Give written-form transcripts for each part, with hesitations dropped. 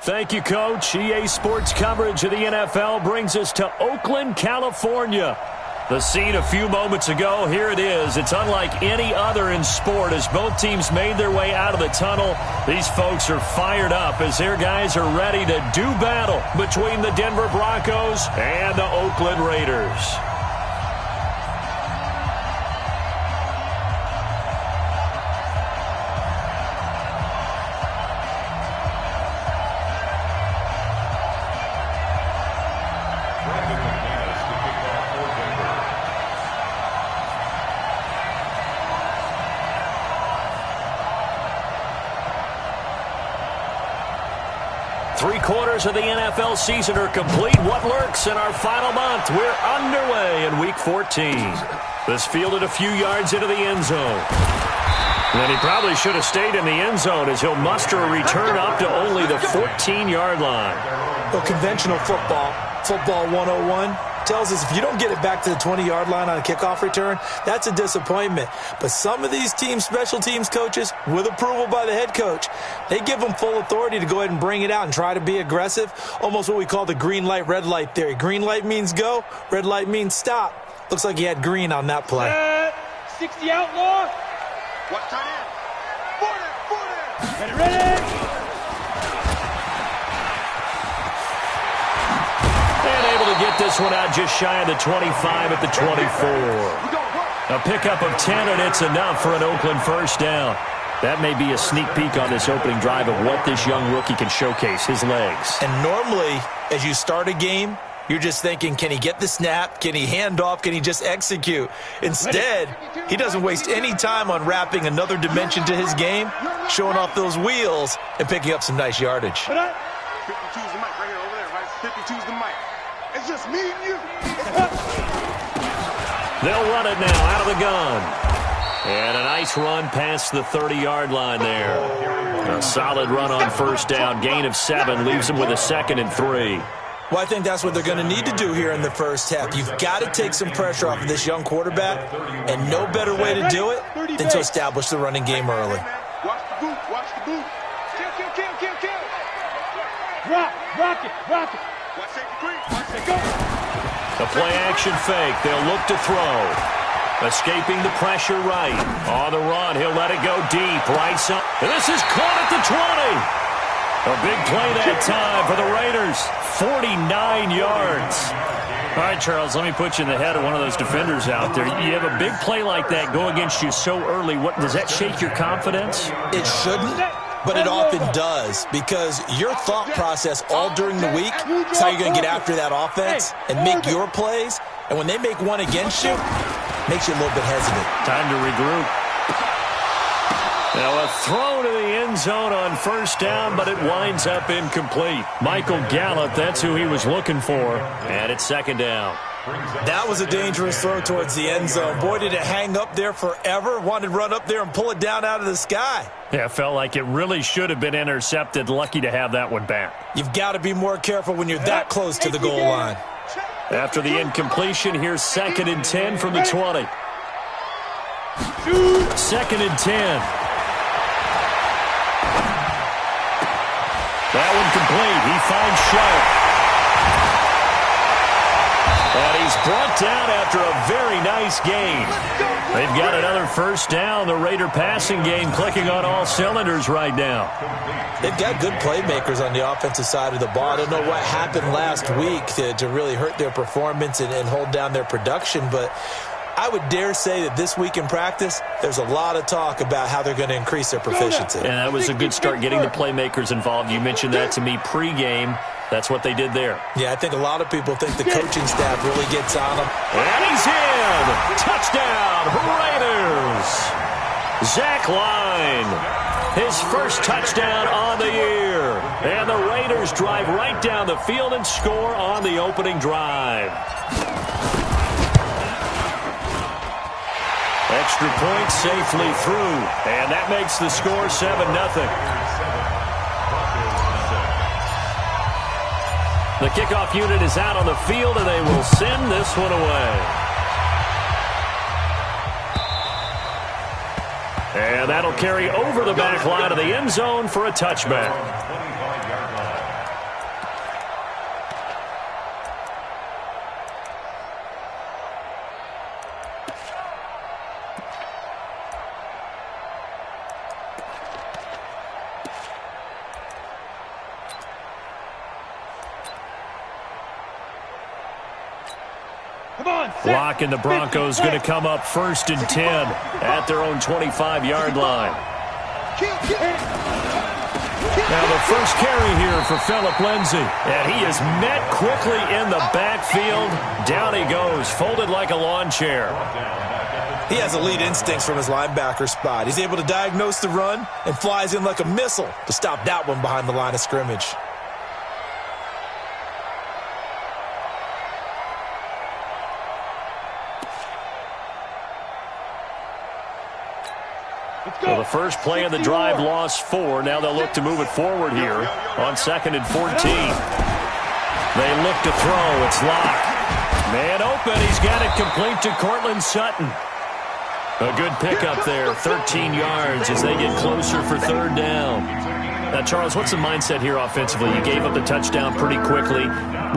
Thank you, Coach. EA Sports coverage of the NFL brings us to Oakland, California. The scene a few moments ago, here it is. It's unlike any other in sport as both teams made their way out of the tunnel. These folks are fired up as their guys are ready to do battle between the Denver Broncos and the Oakland Raiders. Three-quarters of the NFL season are complete. What lurks in our final month? We're underway in Week 14. This fielded a few yards into the end zone. And he probably should have stayed in the end zone as he'll muster a return up to only the 14-yard line. Well, conventional football 101, tells us if you don't get it back to the 20-yard line on a kickoff return, that's a disappointment. But some of these team special teams coaches, with approval by the head coach, they give them full authority to go ahead and bring it out and try to be aggressive, almost what we call the green light, red light theory. Green light means go, red light means stop. Looks like he had green on that play. 60 outlaw. What tight end? 40. Ready. To get this one out just shy of the 25 at the 24. A pickup of 10, and it's enough for an Oakland first down. That may be a sneak peek on this opening drive of what this young rookie can showcase, his legs. And normally, as you start a game, you're just thinking, can he get the snap? Can he hand off? Can he just execute? Instead, he doesn't waste any time on wrapping another dimension to his game, showing off those wheels, and picking up some nice yardage. 52's the mic right here over there, right? 52's the mic. It's just me and you. They'll run it now out of the gun. And a nice run past the 30-yard line there. A solid run on first down. Gain of 7 leaves them with a 2nd and 3. Well, I think that's what they're going to need to do here in the first half. You've got to take some pressure off of this young quarterback, and no better way to do it than to establish the running game early. Watch the boot. Watch the boot. Kill. Rock it. Watch safety creep. Watch it go. A play-action fake. They'll look to throw. Escaping the pressure right. On the run, he'll let it go deep. Right side. And this is caught at the 20. A big play that time for the Raiders. 49 yards. All right, Charles, let me put you in the head of one of those defenders out there. You have a big play like that go against you so early. What does that shake your confidence? It shouldn't, but it often does, because your thought process all during the week is how you're going to get after that offense and make your plays. And when they make one against you, it makes you a little bit hesitant. Time to regroup. Now a throw to the end zone on first down, but it winds up incomplete. Michael Gallup, that's who he was looking for. And it's 2nd down. That was a dangerous throw towards the end zone. Boy, did it hang up there forever. Wanted to run up there and pull it down out of the sky. Yeah, it felt like it really should have been intercepted. Lucky to have that one back. You've got to be more careful when you're that close to the goal line. After the incompletion, here's 2nd and 10 from the 20. 2nd and 10. That one complete. He finds Sharp. And he's brought down after a very nice gain. They've got another first down. The Raider passing game clicking on all cylinders right now. They've got good playmakers on the offensive side of the ball. I don't know what happened last week to really hurt their performance and hold down their production, but I would dare say that this week in practice, there's a lot of talk about how they're going to increase their proficiency. And that was a good start getting the playmakers involved. You mentioned that to me pregame. That's what they did there. Yeah, I think a lot of people think the coaching staff really gets on them. And he's in! Touchdown, Raiders! Zach Line, his first touchdown on the year. And the Raiders drive right down the field and score on the opening drive. Extra point safely through, and that makes the score 7-0. The kickoff unit is out on the field, and they will send this one away. And that'll carry over the back line of the end zone for a touchback. Block, and the Broncos going to come up 1st and 10 at their own 25-yard line. Now the first carry here for Phillip Lindsay. And he is met quickly in the backfield. Down he goes, folded like a lawn chair. He has elite instincts from his linebacker spot. He's able to diagnose the run and flies in like a missile to stop that one behind the line of scrimmage. So the first play of the drive lost 4. Now they'll look to move it forward here on 2nd and 14. They look to throw. It's locked. Man open. He's got it complete to Cortland Sutton. A good pickup there. 13 yards as they get closer for 3rd down. Now, Charles, what's the mindset here offensively? You gave up the touchdown pretty quickly.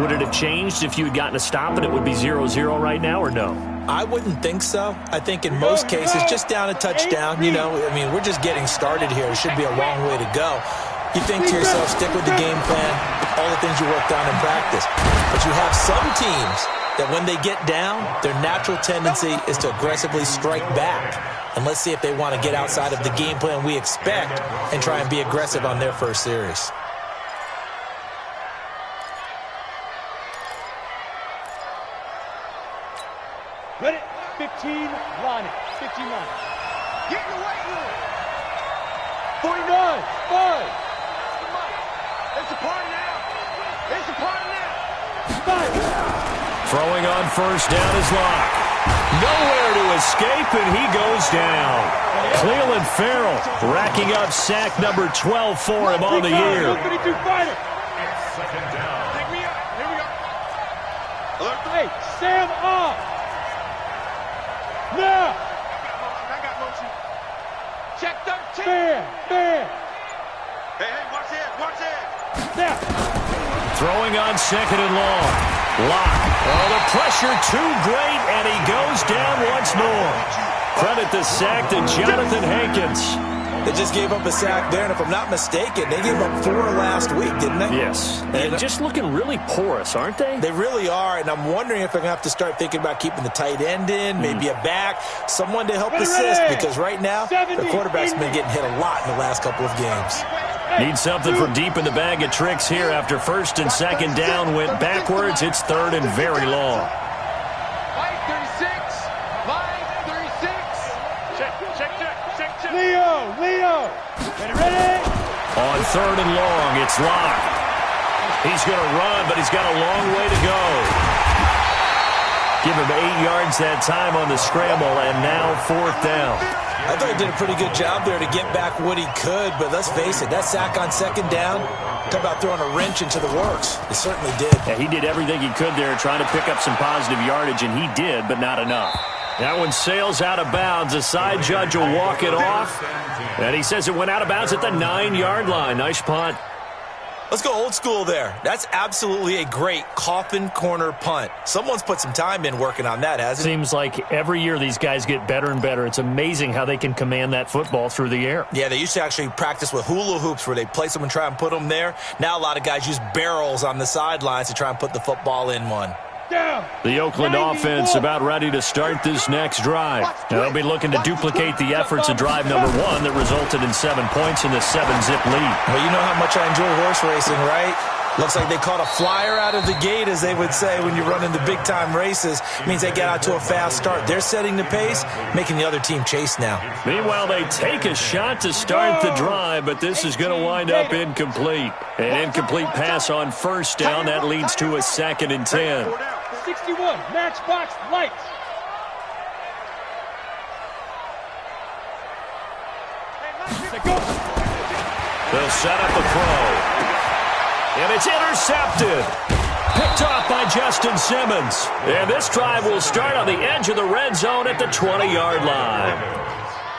Would it have changed if you had gotten a stop and it would be 0-0 right now, or no? I wouldn't think so. I think in most cases, just down a touchdown, we're just getting started here. It should be a long way to go. You think to yourself, stick with the game plan, all the things you worked on in practice. But you have some teams that when they get down, their natural tendency is to aggressively strike back. And let's see if they want to get outside of the game plan we expect and try and be aggressive on their first series. Ready? 15, line it. 15 line it. Get in the weight room. 49, 5. It's a party now. It's a party now. 5. Throwing on 1st down is locked. Nowhere to escape, and he goes down. Cleveland Farrell racking up sack number 12 for him on the year. 52 fighter. Second down. Here we go. Hey, Sam off. Now. I got motion. Check 13. Bam. Hey, watch it. Now. Throwing on 2nd and long. Lock. Oh, the pressure too great, and he goes down once more. Credit the sack to Jonathan Hankins. They just gave up a sack there, and if I'm not mistaken, they gave up 4 last week, didn't they? Yes. And just looking really porous, aren't they? They really are, and I'm wondering if they're going to have to start thinking about keeping the tight end in, maybe a back, someone to help assist, because right now, the quarterback's been getting hit a lot in the last couple of games. Need something from deep in the bag of tricks here after 1st and 2nd down went backwards. It's 3rd and very long. Line 36. Line 36. Check. Leo. Ready? On 3rd and long, it's locked. He's going to run, but he's got a long way to go. Give him 8 yards that time on the scramble, and now 4th down. I thought he did a pretty good job there to get back what he could, but let's face it, that sack on 2nd down, talk about throwing a wrench into the works. It certainly did. Yeah, he did everything he could there trying to pick up some positive yardage, and he did, but not enough. That one sails out of bounds. The side judge will walk it off, and he says it went out of bounds at the 9-yard line. Nice punt. Let's go old school there. That's absolutely a great coffin corner punt. Someone's put some time in working on that, hasn't it? Seems like every year these guys get better and better. It's amazing how they can command that football through the air. Yeah, they used to actually practice with hula hoops where they place them and try and put them there. Now a lot of guys use barrels on the sidelines to try and put the football in one. The Oakland offense about ready to start this next drive. They'll be looking to duplicate the efforts of drive number 1 that resulted in 7 points in the 7-zip lead. Well, you know how much I enjoy horse racing, right? Looks like they caught a flyer out of the gate, as they would say when you're running the big-time races. It means they get out to a fast start. They're setting the pace, making the other team chase now. Meanwhile, they take a shot to start the drive, but this is going to wind up incomplete. An incomplete pass on 1st down. That leads to a 2nd and 10. 61, matchbox lights. They'll set up the throw. And it's intercepted. Picked off by Justin Simmons. And this drive will start on the edge of the red zone at the 20-yard line.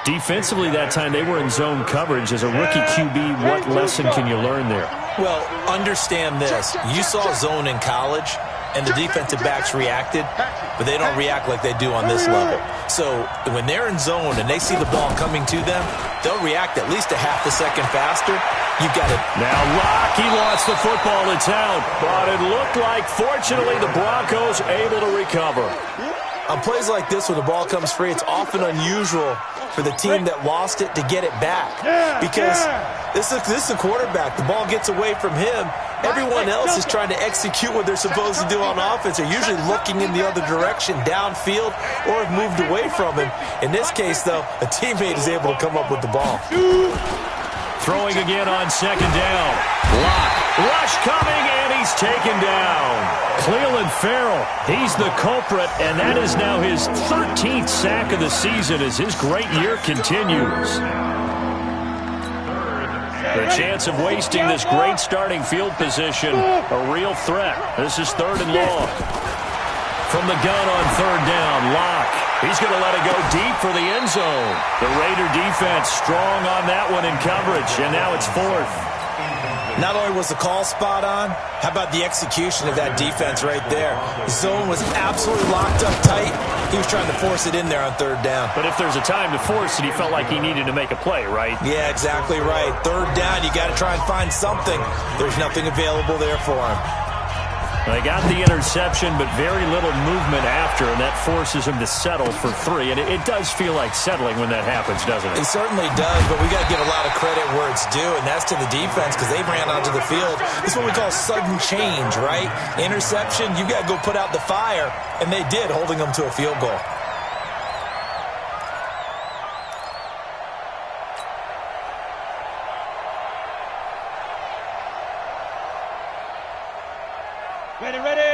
Defensively that time, they were in zone coverage. As a rookie QB, what lesson can you learn there? Well, understand this. You saw zone in college, and the defensive backs reacted. but they don't react like they do on this level. So when they're in zone and they see the ball coming to them, they'll react at least a half a second faster. You've got it. Now Locke, he lost the football. It's out. But it looked like, fortunately, the Broncos able to recover. On plays like this where the ball comes free, it's often unusual for the team that lost it to get it back. Because this is a quarterback. The ball gets away from him. Everyone else is trying to execute what they're supposed to do on offense. They're usually looking in the other direction, downfield, or have moved away from him. In this case, though, a teammate is able to come up with the ball. Throwing again on second down. Locke. Rush coming, and he's taken down. Clelin Ferrell, he's the culprit, and that is now his 13th sack of the season as his great year continues. The chance of wasting this great starting field position, a real threat. This is 3rd and long. From the gun on 3rd down, Locke. He's going to let it go deep for the end zone. The Raider defense strong on that one in coverage, and now it's 4th. Not only was the call spot on, how about the execution of that defense right there? The zone was absolutely locked up tight. He was trying to force it in there on 3rd down. But if there's a time to force it, he felt like he needed to make a play, right? Yeah, exactly right. 3rd down, you got to try and find something. There's nothing available there for him. They got the interception, but very little movement after, and that forces him to settle for 3. And it does feel like settling when that happens, doesn't it? It certainly does, but we got to give a lot of credit where it's due, and that's to the defense because they ran onto the field. This is what we call sudden change, right? Interception, you got to go put out the fire, and they did, holding them to a field goal.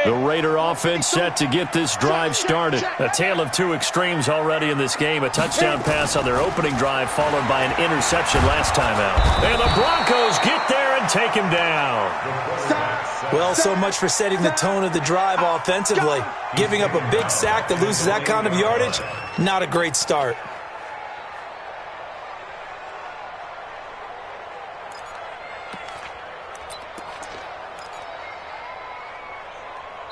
The Raider offense set to get this drive started. A tale of two extremes already in this game. A touchdown pass on their opening drive followed by an interception last time out. And the Broncos get there and take him down. Well, so much for setting the tone of the drive offensively. Giving up a big sack that loses that kind of yardage, not a great start.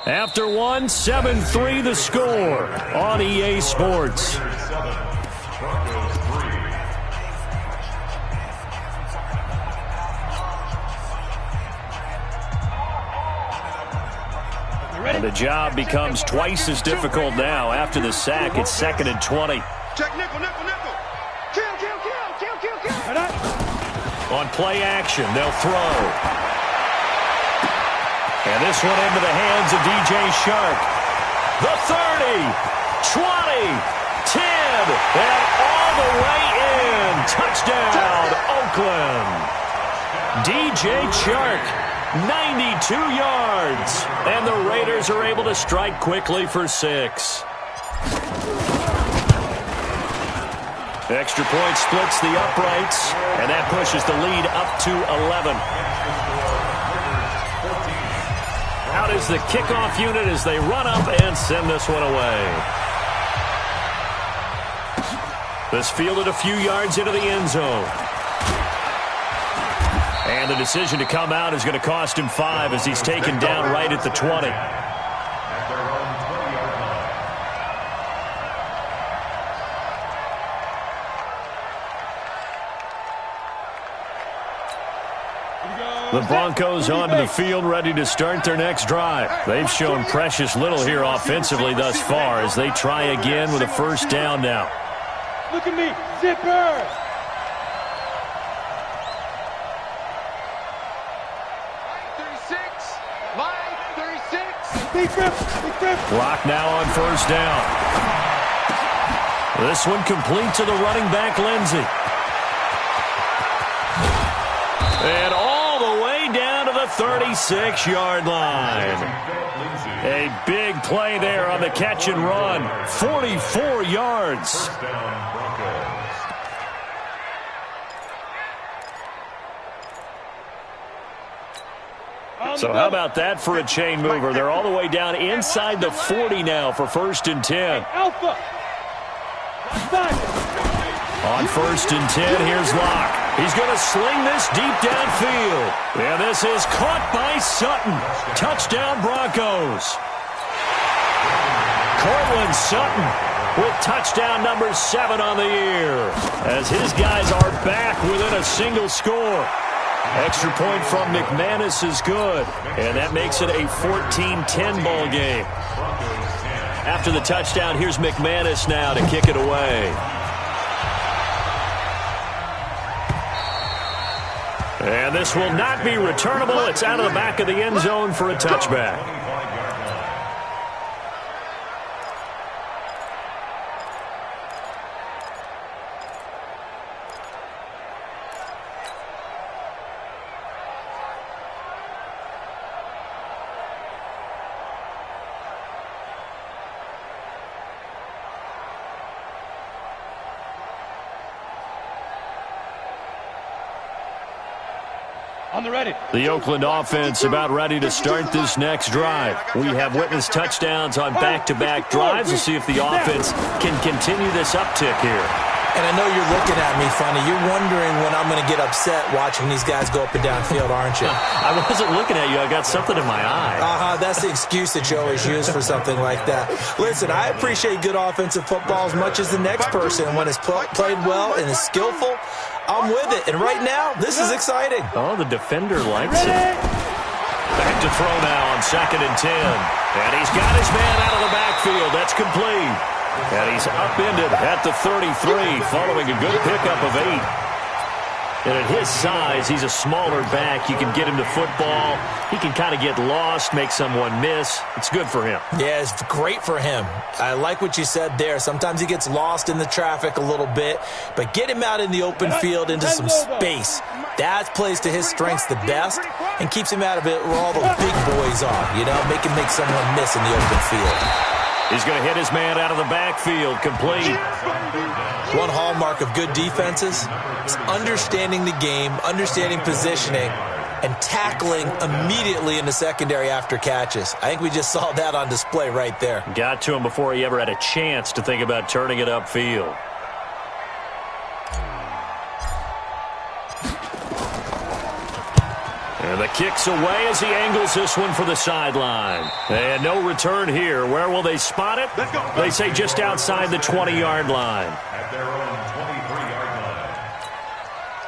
After one, 7-3 the score on EA Sports. And the job becomes twice as difficult now. After the sack, it's 2nd and 20. Check nickel, nickel, nickel. Kill. On play action, they'll throw. And this one into the hands of DJ Shark. The 30, 20, 10, and all the way in. Touchdown, Oakland. DJ Shark, 92 yards. And the Raiders are able to strike quickly for 6. Extra point splits the uprights, and that pushes the lead up to 11. Out is the kickoff unit as they run up and send this one away. This fielded a few yards into the end zone. And the decision to come out is going to cost him 5 as he's taken down right at the 20. The Broncos onto the field, ready to start their next drive. They've shown precious little here offensively thus far as they try again with a first down now. Look at me, zipper! Big rip. Clock now on first down. This one complete to the running back, Lindsey. And all the way down to the 36-yard line. A big play there on the catch and run. 44 yards. So how about that for a chain mover? They're all the way down inside the 40 now for 1st and 10. Alpha. On 1st and 10, here's Locke. He's going to sling this deep downfield. And this is caught by Sutton. Touchdown, Broncos. Cortland Sutton with touchdown number 7 on the year, as his guys are back within a single score. Extra point from McManus is good, and that makes it a 14-10 ball game. After the touchdown, here's McManus now to kick it away. And this will not be returnable. It's out of the back of the end zone for a touchback. The Oakland offense about ready to start this next drive. We have witnessed touchdowns on back-to-back drives. We'll see if the offense can continue this uptick here. And I know you're looking at me funny. You're wondering when I'm going to get upset watching these guys go up and down field, aren't you? I wasn't looking at you. I got something in my eye. That's the excuse that you always use for something like that. Listen, I appreciate good offensive football as much as the next person. When it's played well and is skillful, I'm with it. And right now, this is exciting. Oh, the defender likes it. Back to throw now on 2nd and 10. And he's got his man out of the backfield. That's complete. And he's upended at the 33 following a good pickup of 8. And at his size, he's a smaller back. You can get him to football. He can kind of get lost, make someone miss. It's good for him. Yeah, it's great for him. I like what you said there. Sometimes he gets lost in the traffic a little bit, but get him out in the open field into some space. That plays to his strengths the best and keeps him out of it where all those big boys are, make him make someone miss in the open field. He's going to hit his man out of the backfield, complete. One hallmark of good defenses is understanding the game, understanding positioning, and tackling immediately in the secondary after catches. I think we just saw that on display right there. Got to him before he ever had a chance to think about turning it upfield. And the kick's away as he angles this one for the sideline. And no return here. Where will they spot it? They say just outside the 20-yard line. At their own 23-yard line.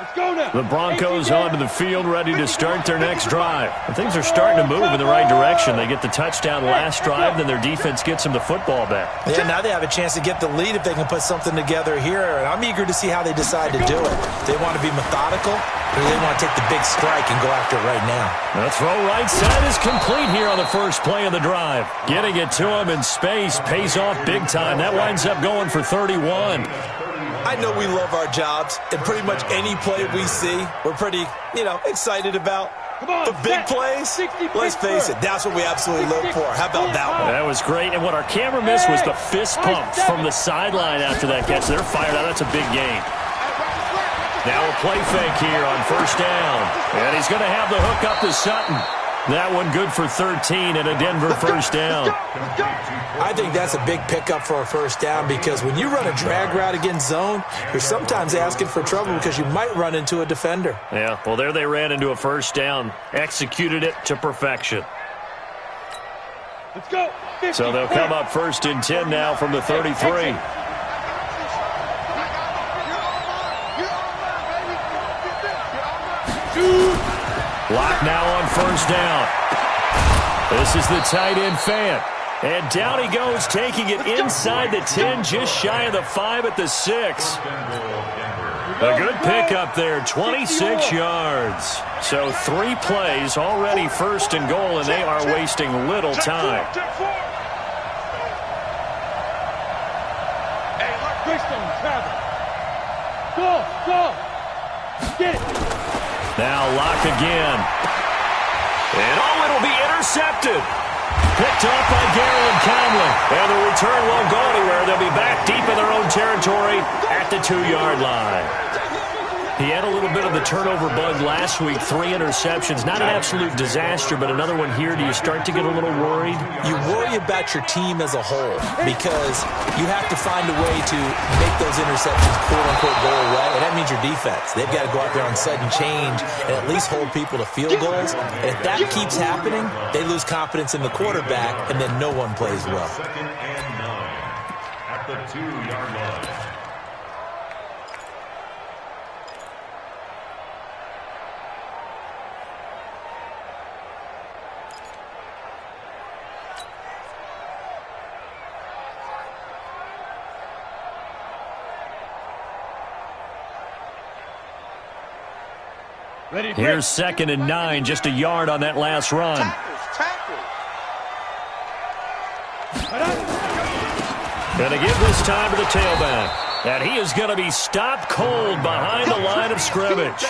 Let's go now. The Broncos onto the field ready to start their next drive. And things are starting to move in the right direction. They get the touchdown last drive, then their defense gets them the football back. Yeah, now they have a chance to get the lead if they can put something together here. And I'm eager to see how they decide to do it. They want to be methodical, or they want to take the big strike and go after it right now. The throw right side is complete here on the first play of the drive. Getting it to him in space pays off big time. That winds up going for 31. I know we love our jobs, and pretty much any play we see, we're pretty, excited about. The big plays, let's face it, that's what we absolutely live for. How about that one? That was great, and what our camera missed was the fist pump from the sideline after that catch. They're fired out. That's a big game. Now a play fake here on first down. And he's going to have the hook up to Sutton. That one good for 13 and a Denver first down. I think that's a big pickup for a first down because when you run a drag route against zone, you're sometimes asking for trouble because you might run into a defender. Yeah, well, there they ran into a first down. Executed it to perfection. Let's go. 50. So they'll come up first and 10 now from the 33. Lock now on first down. This is the tight end Fant. And down he goes, taking it inside the 10, just shy of the 5 at the 6. A good pickup there, 26 yards. So 3 plays, already first and goal, and they are wasting little time. Go. Get it. Now Lock again. And it'll be intercepted. Picked up by Garland Conley. And the return won't go anywhere. They'll be back deep in their own territory at the 2-yard line. He had a little bit of the turnover bug last week. 3 interceptions. Not an absolute disaster, but another one here. Do you start to get a little worried? You worry about your team as a whole because you have to find a way to make those interceptions quote-unquote go away, and that means your defense. They've got to go out there on sudden change and at least hold people to field goals. And if that keeps happening, they lose confidence in the quarterback, and then no one plays well. the 2-yard line. Here's 2nd and 9, just a yard on that last run. Going to give this time to the tailback. And he is going to be stopped cold behind the line of scrimmage.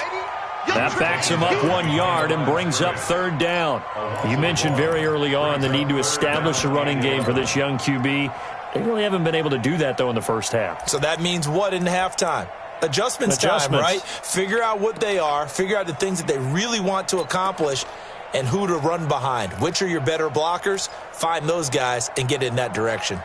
That backs him up 1 yard and brings up 3rd down. You mentioned very early on the need to establish a running game for this young QB. They really haven't been able to do that, though, in the first half. So that means what in halftime? Adjustments time, right? Figure out what they are, figure out the things that they really want to accomplish, and who to run behind. Which are your better blockers? Find those guys and get in that direction.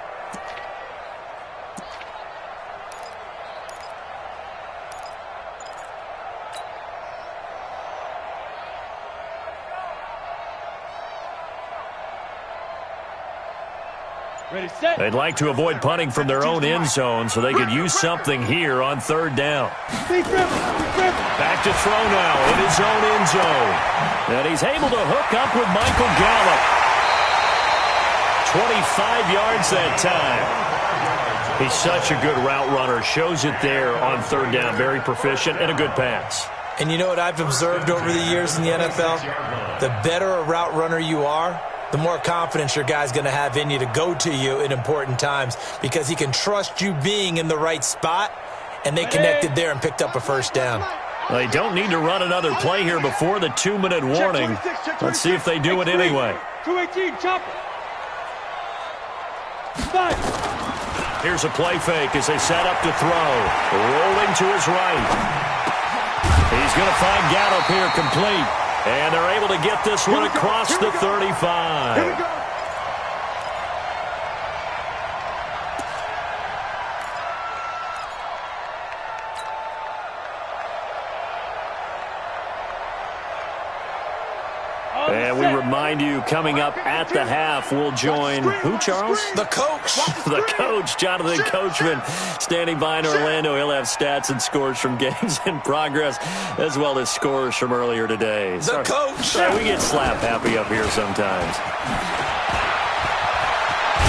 They'd like to avoid punting from their own end zone so they could use something here on 3rd down. Back to throw now in his own end zone. And he's able to hook up with Michael Gallup. 25 yards that time. He's such a good route runner. Shows it there on 3rd down. Very proficient and a good pass. And you know what I've observed over the years in the NFL? The better a route runner you are, the more confidence your guy's going to have in you to go to you in important times because he can trust you being in the right spot, and they connected there and picked up a 1st down. Well, they don't need to run another play here before the 2-minute warning. Let's see if they do it anyway. 218, chopper. Here's a play fake as they set up to throw. Rolling to his right. He's going to find Gallup here complete. And they're able to get this one across the 35. Here we go. And we remind you, coming up at the half, we'll join who, Charles? The coach. The coach, Jonathan Coachman, standing by in Orlando. He'll have stats and scores from games in progress, as well as scores from earlier today. The coach. Sorry, we get slap happy up here sometimes.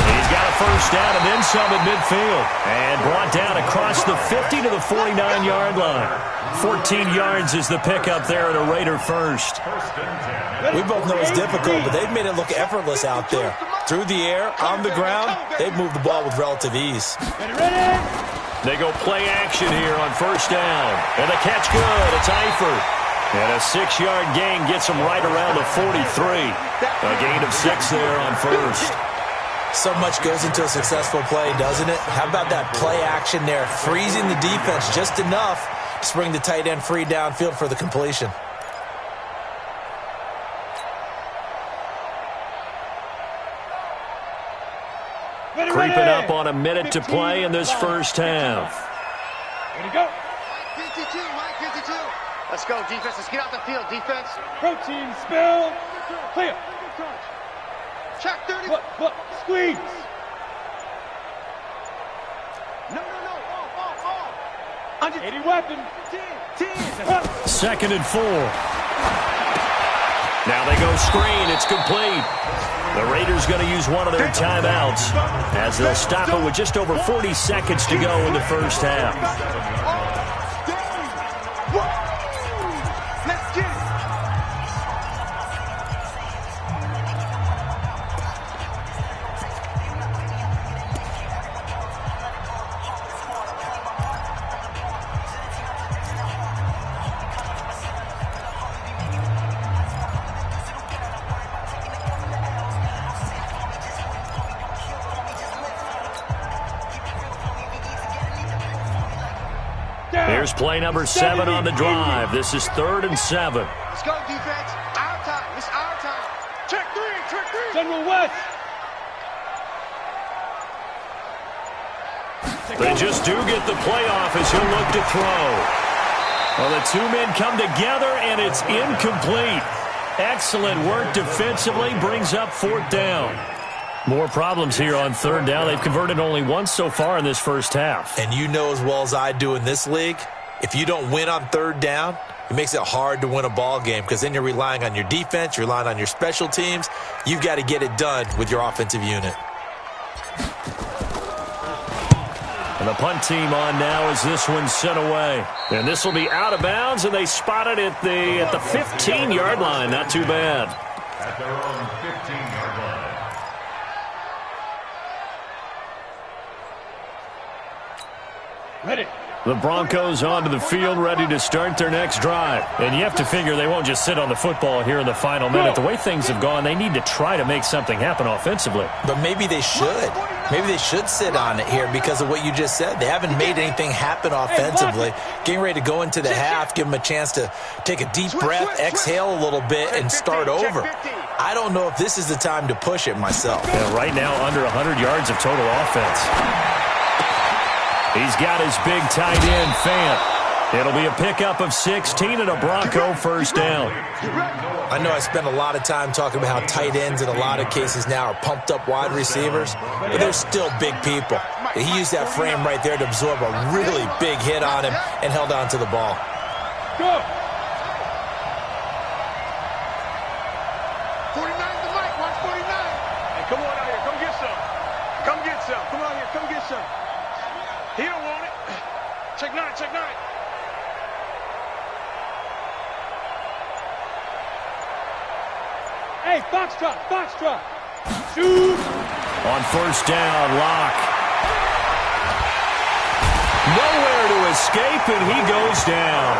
He's got a 1st down and then some at midfield. And brought down across the 50 to the 49-yard line. 14 yards is the pickup there at a Raider 1st. We both know it's difficult, but they've made it look effortless out there. Through the air, on the ground, they've moved the ball with relative ease. They go play action here on 1st down. And the catch good. It's Eifert. And a 6-yard gain gets him right around the 43. A gain of 6 there on 1st. So much goes into a successful play, doesn't it? How about that play action there? Freezing the defense just enough to bring the tight end free downfield for the completion. Creeping up on a minute to play in this 1st half. Ready to go. Mike 52. Let's go, defense. Let's get out the field, defense. Protein spill. Clear. Check 30. Look, squeeze. No. Off. 80 weapon. 10. 2nd and 4. Now they go screen. It's complete. The Raiders going to use one of their timeouts as they'll stop it with just over 40 seconds to go in the 1st half. Let's get it. Here's play number 7 on the drive. This is 3rd and 7. Let's go, defense. Our time. It's our time. Check 3. General West. They just do get the playoff as he'll look to throw. Well, the 2 men come together, and it's incomplete. Excellent work defensively. Brings up 4th down. More problems here on third down. They've converted only once so far in this first half. And you know as well as I do in this league, if you don't win on third down, it makes it hard to win a ball game because then you're relying on your defense, you're relying on your special teams. You've got to get it done with your offensive unit. And the punt team on now as this one's sent away. And this will be out of bounds, and they spot it at the 15-yard line. Not too bad. At their own 15-yard line. Ready. The Broncos onto the field, ready to start their next drive. And you have to figure they won't just sit on the football here in the final minute. The way things have gone, they need to try to make something happen offensively. But maybe they should. Maybe they should sit on it here because of what you just said. They haven't made anything happen offensively. Getting ready to go into the half, give them a chance to take a deep breath, exhale a little bit, and start over. I don't know if this is the time to push it myself. Yeah, right now, under 100 yards of total offense. He's got his big tight end, Fant. It'll be a pickup of 16 and a Bronco first down. I know I spend a lot of time talking about how tight ends in a lot of cases now are pumped up wide receivers, but they're still big people. He used that frame right there to absorb a really big hit on him and held on to the ball. Go. 49 the mic. Watch 49. Hey, come on out here. Come get some. Come get some. Come out here. Come get some. He don't want it. Check nine. Check nine. Hey, foxtrot. Foxtrot. Shoot. On first down, Locke. Nowhere to escape, and he goes down.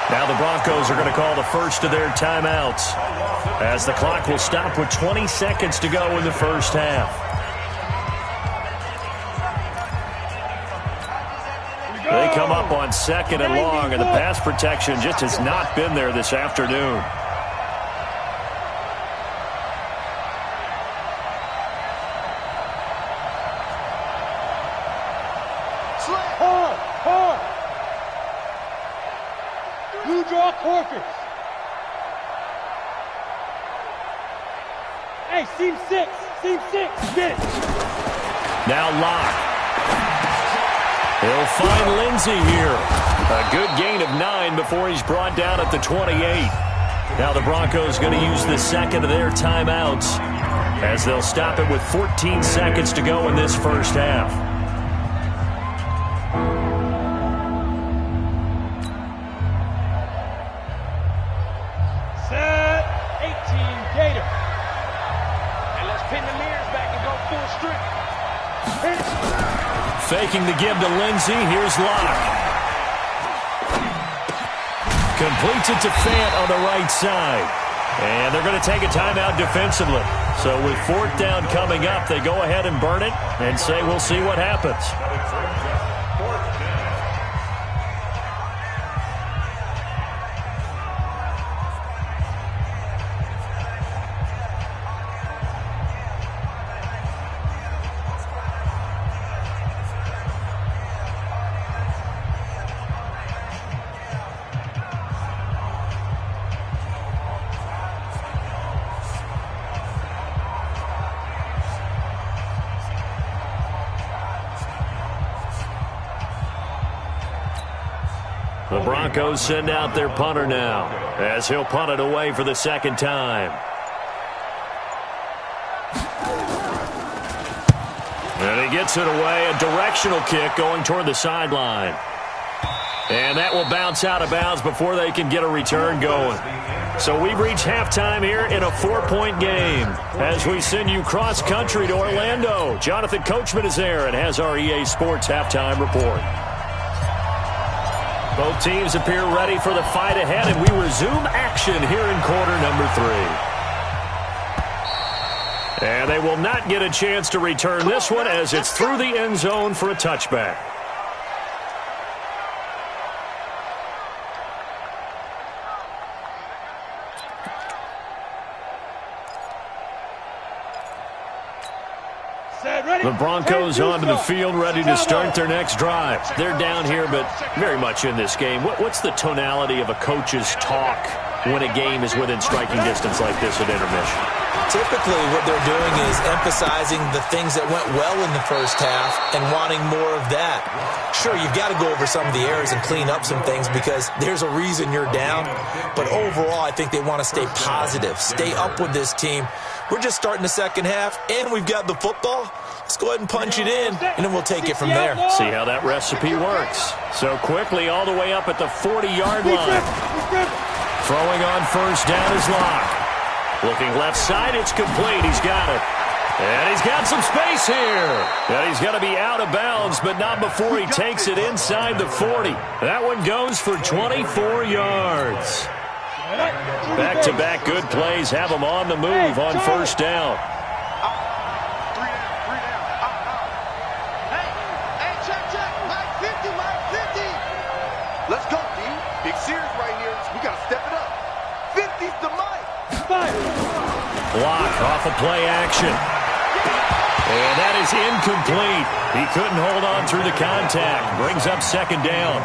Now the Broncos are going to call the first of their timeouts as the clock will stop with 20 seconds to go in the first half. They come up on second and long, and the pass protection just has not been there this afternoon. Hard. You draw Corkers. Hey, seam six. Get it. Now Locke. He'll find Lindsey here. A good gain of 9 before he's brought down at the 28. Now the Broncos going to use the second of their timeouts as they'll stop it with 14 seconds to go in this first half. Set. 18 Gator. And let's pin the mirrors back and go full strength. Hit it. Faking the give to Lindsey. Here's Locke. Completes it to Fant on the right side. And they're going to take a timeout defensively. So with fourth down coming up, they go ahead and burn it and say we'll see what happens. The Broncos send out their punter now as he'll punt it away for the second time. And he gets it away, a directional kick going toward the sideline. And that will bounce out of bounds before they can get a return going. So we've reached halftime here in a 4-point game as we send you cross-country to Orlando. Jonathan Coachman is there and has our EA Sports halftime report. Both teams appear ready for the fight ahead, and we resume action here in quarter number 3. And they will not get a chance to return this one as it's through the end zone for a touchback. The Broncos onto the field, ready to start their next drive. They're down here, but very much in this game. What's the tonality of a coach's talk when a game is within striking distance like this at intermission? Typically, what they're doing is emphasizing the things that went well in the first half and wanting more of that. Sure, you've got to go over some of the errors and clean up some things because there's a reason you're down. But overall, I think they want to stay positive, stay up with this team. We're just starting the second half, and we've got the football. Let's go ahead and punch it in, and then we'll take it from there. See how that recipe works. So quickly all the way up at the 40-yard line. Throwing on first down is Locke. Looking left side, it's complete. He's got it. And he's got some space here. And he's going to be out of bounds, but not before he takes it inside the 40. That one goes for 24 yards. Back-to-back good plays have him on the move on first down. Let's go, D. Big series right here. We got to step it up. 50's the mic. Block off a play action. And that is incomplete. He couldn't hold on through the contact. Brings up second down.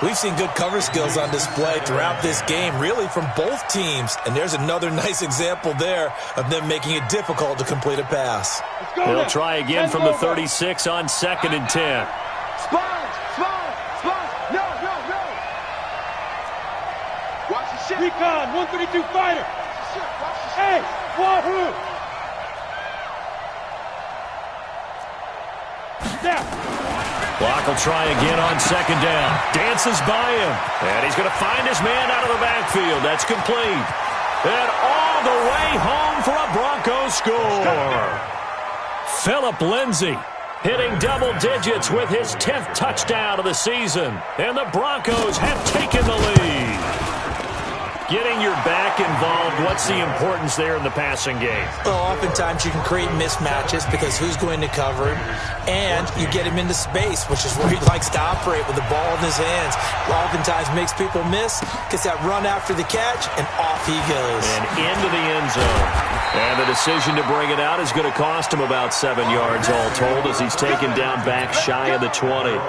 We've seen good cover skills on display throughout this game, really from both teams. And there's another nice example there of them making it difficult to complete a pass. He'll try again from the 36 on 2nd and 10. Sponge. No. Watch the shit. Recon, 132 fighter. Hey, Wahoo! Down. Block will try again on second down. Dances by him. And he's going to find his man out of the backfield. That's complete. And all the way home for a Broncos score. Phillip Lindsay hitting double digits with his 10th touchdown of the season. And the Broncos have taken the lead. Getting your back involved, what's the importance there in the passing game? Well, oftentimes you can create mismatches because who's going to cover him, and you get him into space, which is where he likes to operate with the ball in his hands. Oftentimes makes people miss, gets that run after the catch, and off he goes. And into the end zone. And the decision to bring it out is going to cost him about 7 yards all told as he's taken down back shy of the 20.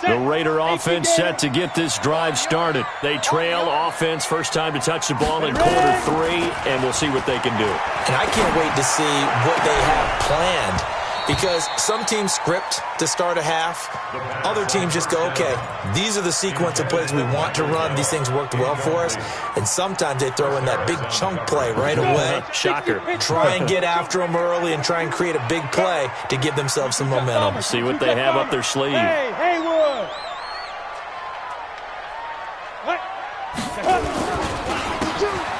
The Raider offense set to get this drive started. They trail offense first time to touch the ball in quarter 3, and we'll see what they can do. And I can't wait to see what they have planned because some teams script to start a half. Other teams just go, okay, these are the sequence of plays we want to run. These things worked well for us. And sometimes they throw in that big chunk play right away. Shocker. Try and get after them early and try and create a big play to give themselves some momentum. See what they have up their sleeve. Hey, Haywood!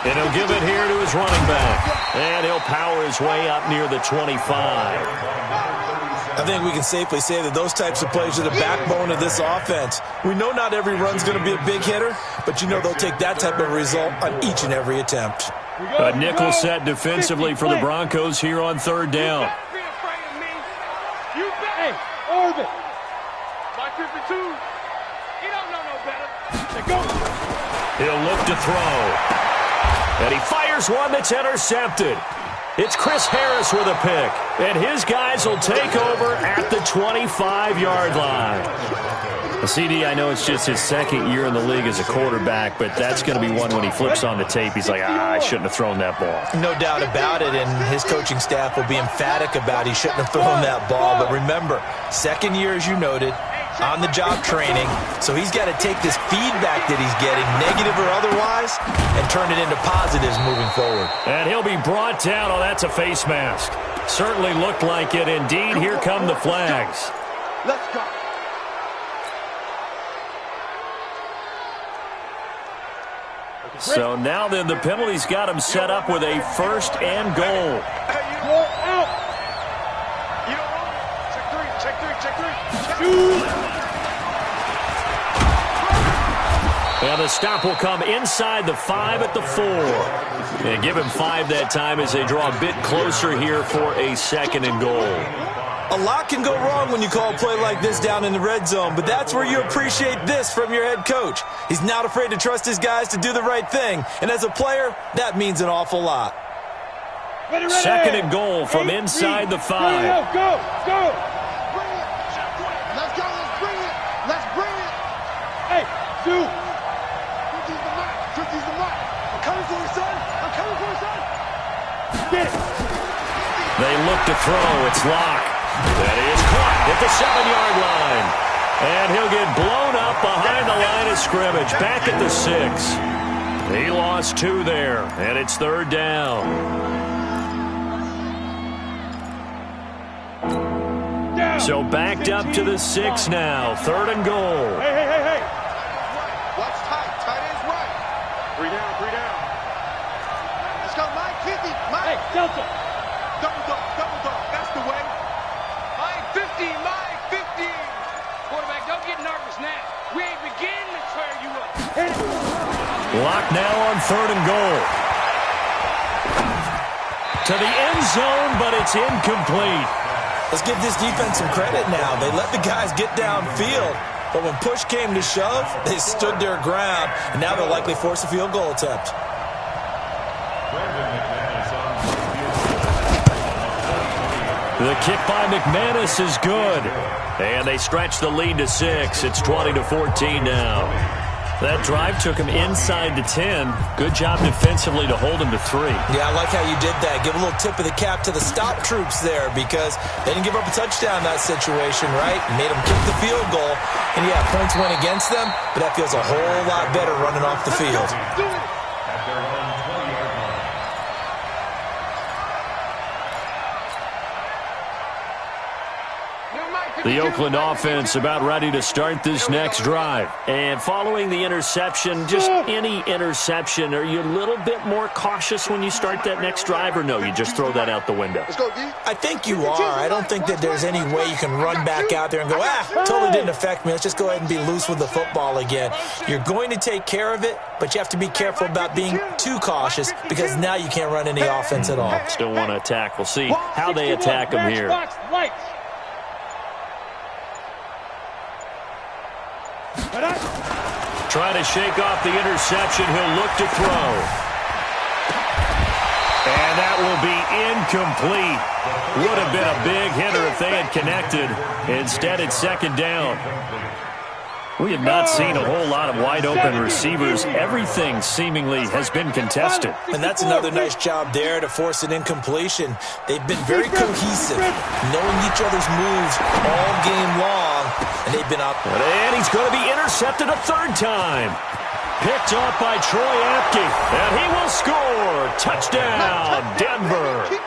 And he'll give it here to his running back. And he'll power his way up near the 25. I think we can safely say that those types of plays are the backbone of this offense. We know not every run's going to be a big hitter, but you know they'll take that type of result on each and every attempt. A nickel set defensively for the Broncos here on third down. Hey, Orbit! My 52. He don't know no better. Go. He'll look to throw. And he fires one that's intercepted. It's Chris Harris with a pick. And his guys will take over at the 25-yard line. CD, I know it's just his second year in the league as a quarterback, but that's going to be one when he flips on the tape. He's like, I shouldn't have thrown that ball. No doubt about it, and his coaching staff will be emphatic about he shouldn't have thrown that ball. But remember, second year, as you noted, on-the-job training, so he's got to take this feedback that he's getting, negative or otherwise, and turn it into positives moving forward. And he'll be brought down. Oh, that's a face mask. Certainly looked like it. Indeed, here come the flags. Let's go. So now then, the penalty's got him set up with a 1st and goal. Go out. You don't want it. Check three. Check three. Check three. Shoot. And the stop will come inside the 5 at the 4. And give him 5 that time as they draw a bit closer here for a 2nd and goal. A lot can go wrong when you call a play like this down in the red zone, but that's where you appreciate this from your head coach. He's not afraid to trust his guys to do the right thing, and as a player, that means an awful lot. Ready. 2nd and goal from inside the 5. Go. Bring it. Let's go. Let's bring it. Let's bring it. Hey, Sue. Tricky's the mark. I'm coming for you, son. I'm coming for you, son. Get it. They look to throw. It's Locke. That is caught at the 7-yard line. And he'll get blown up behind the line of scrimmage. Back at the 6. He lost 2 there, and it's 3rd down. So backed up to the 6 now. 3rd and goal. Hey. Watch tight. Tight end's right. 3 down. Let's go, Mike 50. Mike. Hey, Delta. Double dog. That's the way. Mike 50. Quarterback, don't get nervous now. We ain't beginning to tear you up. Locked now on 3rd and goal. To the end zone, but it's incomplete. Let's give this defense some credit now. They let the guys get downfield, but when push came to shove, they stood their ground, and now they'll likely force a field goal attempt. The kick by McManus is good. And they stretch the lead to 6. It's 20-14 now. That drive took him inside to 10. Good job defensively to hold him to 3. Yeah, I like how you did that. Give a little tip of the cap to the stop troops there because they didn't give up a touchdown in that situation, right? Made them kick the field goal. And, yeah, points went against them, but that feels a whole lot better running off the field. Do it. At their own 20-yard line. The Oakland offense about ready to start this next drive. And following the interception, just any interception, are you a little bit more cautious when you start that next drive, or no, you just throw that out the window? Let's go, D. I think you are. I don't think that there's any way you can run back out there and go, totally didn't affect me. Let's just go ahead and be loose with the football again. You're going to take care of it, but you have to be careful about being too cautious because now you can't run any offense at all. Still want to attack. We'll see how they attack them here. Trying to shake off the interception. He'll look to throw. And that will be incomplete. Would have been a big hitter if they had connected. Instead, it's 2nd down. We have not seen a whole lot of wide-open receivers. Everything seemingly has been contested. And that's another nice job there to force an incompletion. They've been very cohesive, knowing each other's moves all game long, and they've been up. And he's going to be intercepted a 3rd time. Picked off by Troy Apke, and he will score. Touchdown, Denver.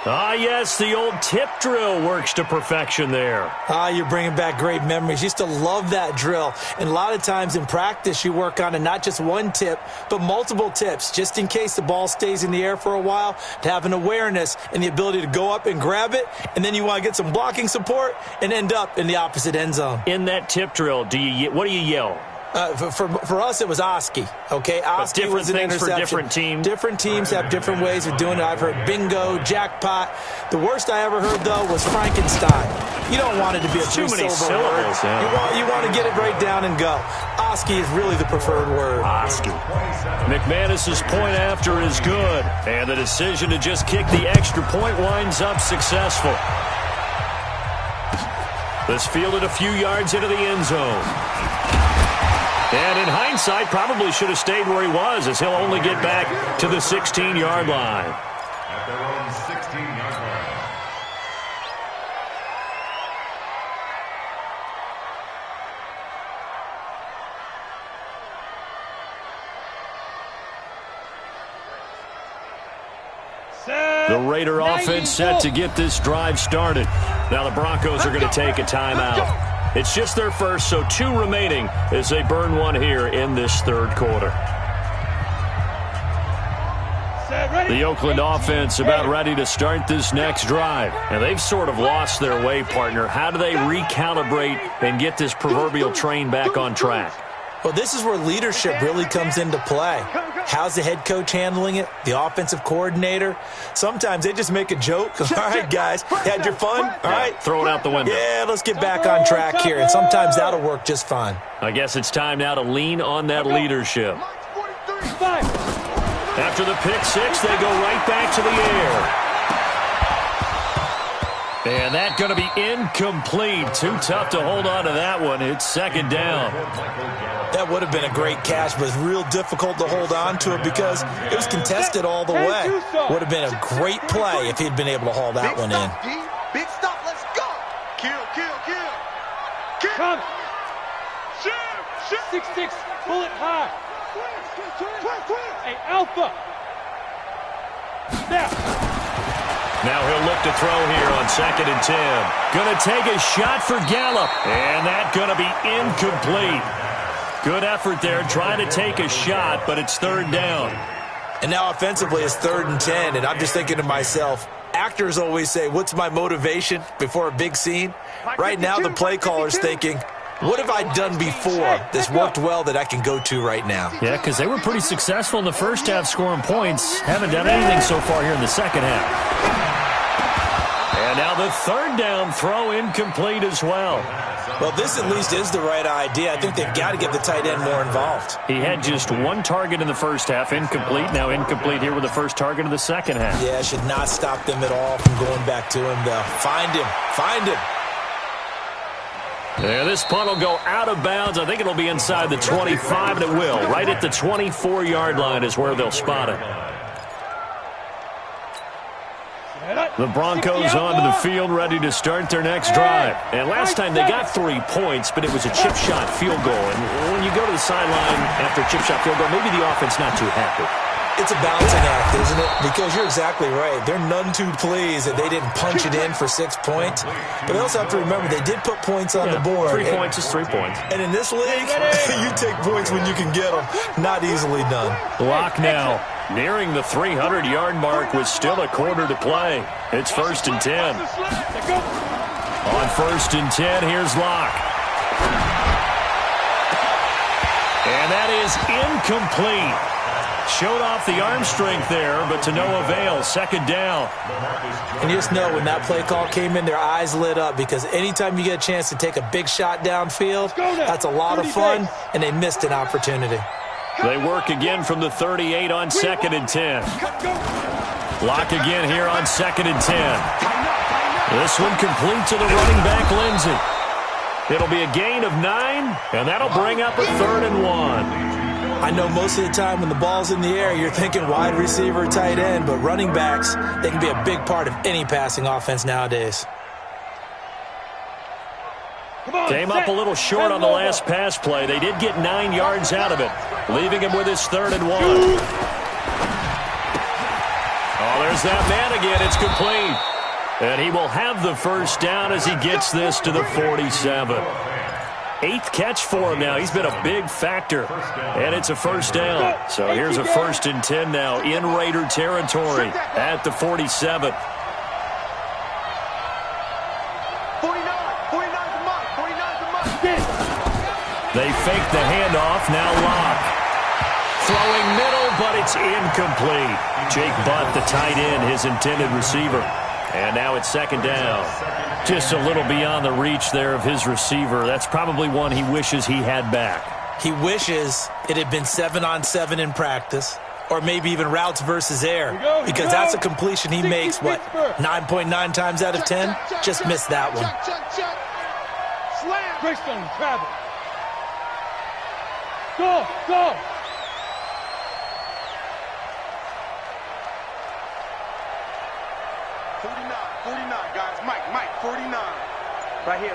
Ah, yes, the old tip drill works to perfection there. Ah, you're bringing back great memories. Used to love that drill. And a lot of times in practice, you work on it, not just one tip, but multiple tips, just in case the ball stays in the air for a while, to have an awareness and the ability to go up and grab it, and then you want to get some blocking support and end up in the opposite end zone. In that tip drill, what do you yell? For us, it was Oski. Okay, Oski was an interception. For different teams. Different teams have different ways of doing it. I've heard bingo, jackpot. The worst I ever heard, though, was Frankenstein. You don't want it to be a too many syllable word. Yeah. You want to get it right down and go. Oski is really the preferred word. Oski. McManus's point after is good, and the decision to just kick the extra point winds up successful. This fielded a few yards into the end zone. And in hindsight, probably should have stayed where he was, as he'll only get back to the 16-yard line. At their own 16-yard line. The Raider offense set to get this drive started. Now the Broncos are going to take a timeout. It's just their first, so 2 remaining as they burn one here in this third quarter. The Oakland offense about ready to start this next drive. And they've sort of lost their way, partner. How do they recalibrate and get this proverbial train back on track? Well, this is where leadership really comes into play. How's the head coach handling it? The offensive coordinator? Sometimes they just make a joke. All right, guys, had your fun? All right. Throw it out the window. Yeah, let's get back on track here. And sometimes that'll work just fine. I guess it's time now to lean on that leadership. After the pick six, they go right back to the air. And that's going to be incomplete. Too tough to hold on to that one. It's second down. That would have been a great catch, but it's real difficult to hold on to it because it was contested all the way. Would have been a great play if he'd been able to haul that one in. Big stop, let's go. Kill. Come. Shoot. 6-6, pull it high. Hey, Alpha. Now he'll look to throw here on 2nd and 10. Going to take a shot for Gallup. And that's going to be incomplete. Good effort there trying to take a shot, but it's third down. And now offensively it's 3rd and 10, and I'm just thinking to myself, actors always say, what's my motivation before a big scene? Right now the play caller's thinking, what have I done before that's worked well that I can go to right now? Yeah, because they were pretty successful in the first half scoring points. Haven't done anything so far here in the second half. And now the third down throw incomplete as well. Well, this at least is the right idea. I think they've got to get the tight end more involved. He had just 1 target in the first half, incomplete. Now incomplete here with the first target of the second half. Yeah, should not stop them at all from going back to him, though. Find him. Yeah, this punt will go out of bounds. I think it'll be inside the 25, and it will. Right at the 24-yard line is where they'll spot it. The Broncos onto the field, ready to start their next drive. And last time they got 3 points, but it was a chip shot field goal. And when you go to the sideline after a chip shot field goal, maybe the offense not too happy. It's a balancing act, isn't it? Because you're exactly right. They're none too pleased that they didn't punch it in for 6 points. But they also have to remember they did put points on the board. 3 points is 3 points. And in this league, you take points when you can get them. Not easily done. Lock now. Nearing the 300-yard mark with still a quarter to play. It's 1st and 10. On 1st and 10, here's Locke. And that is incomplete. Showed off the arm strength there, but to no avail. 2nd down. And you just know when that play call came in, their eyes lit up because anytime you get a chance to take a big shot downfield, that's a lot of fun, and they missed an opportunity. They work again from the 38 on 2nd and 10. Lock again here on 2nd and 10. This one complete to the running back, Lindsey. It'll be a gain of 9, and that'll bring up a 3rd and 1. I know most of the time when the ball's in the air, you're thinking wide receiver, tight end, but running backs, they can be a big part of any passing offense nowadays. Came up a little short on the last pass play. They did get 9 yards out of it, leaving him with his 3rd and 1. Oh, there's that man again. It's complete. And he will have the first down as he gets this to the 47. 8th catch for him now. He's been a big factor. And it's a first down. So here's a 1st and 10 now in Raider territory at the 47. 49's a mark. 49's a mark. They fake the handoff. Now Locke. Throwing middle, but it's incomplete. Jake Butt, the tight end, his intended receiver. And now it's 2nd down. Just a little beyond the reach there of his receiver. That's probably one he wishes he had back. He wishes it had been 7-on-7 in practice, or maybe even routes versus air, because that's a completion he makes, 9.9 times out of 10? Just missed that one. Slam. Greystone, travel. Go. 49, guys. Mike, 49. Right here.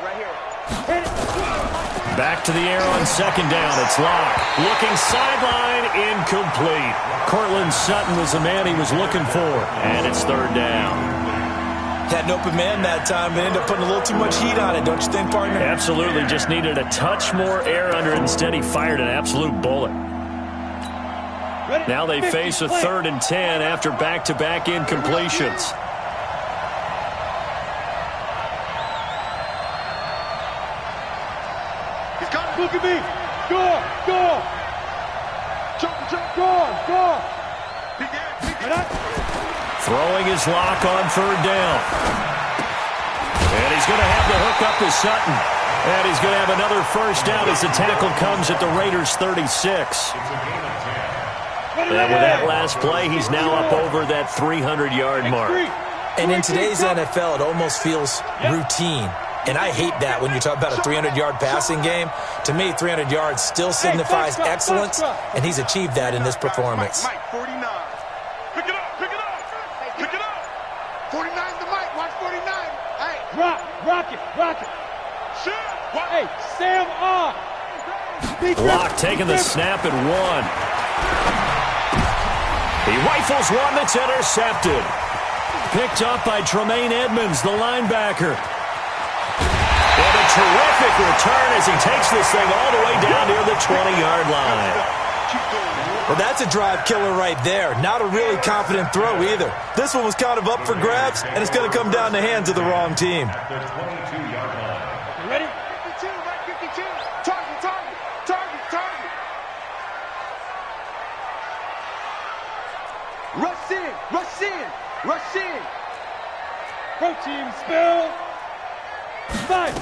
Back to the air on second down. It's Locke. Looking sideline, incomplete. Cortland Sutton was the man he was looking for. And it's third down. Had an open man that time, but ended up putting a little too much heat on it, don't you think, partner? Absolutely. Just needed a touch more air under it. Instead, he fired an absolute bullet. Now they face a 3rd and 10 after back-to-back incompletions. Look at me. Go. Go. Throwing his Lock on 3rd down. And he's going to have the hook up to Sutton. And he's going to have another first down as the tackle comes at the Raiders' 36. And with that last play, he's now up over that 300-yard mark. And in today's NFL, it almost feels routine. And I hate that when you talk about a 300-yard passing game. To me, 300 yards still signifies excellence, and he's achieved that in this performance. Mike, 49. Pick it up. 49's the Mike. Watch 49. Hey. Rock it. Hey, Sam on. Locke taking the snap at 1. He rifles one that's intercepted. Picked up by Tremaine Edmonds, the linebacker. And a terrific return as he takes this thing all the way down near the 20-yard line. Well, that's a drive killer right there. Not a really confident throw either. This one was kind of up for grabs, and it's going to come down the hands of the wrong team. The 22-yard line. You ready? 52, right 52. Target. Rush in. Protein spill. 5.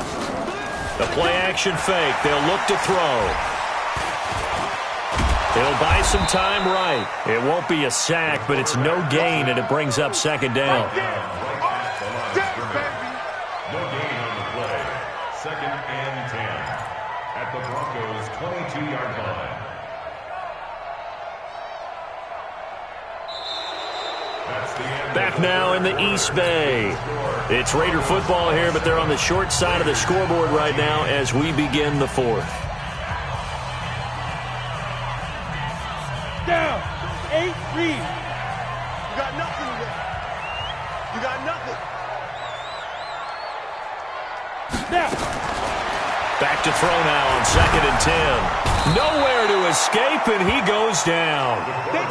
The play-action fake. They'll look to throw. He'll buy some time right. It won't be a sack, but it's no gain, and it brings up second down. No gain on the play. 2nd and 10 at the Broncos' 22-yard line. Back now in the East Bay. It's Raider football here, but they're on the short side of the scoreboard right now as we begin the 4th. Down. 8-3. You got nothing there. You got nothing. Now. Back to throw now on 2nd and 10. Nowhere to escape, and he goes down.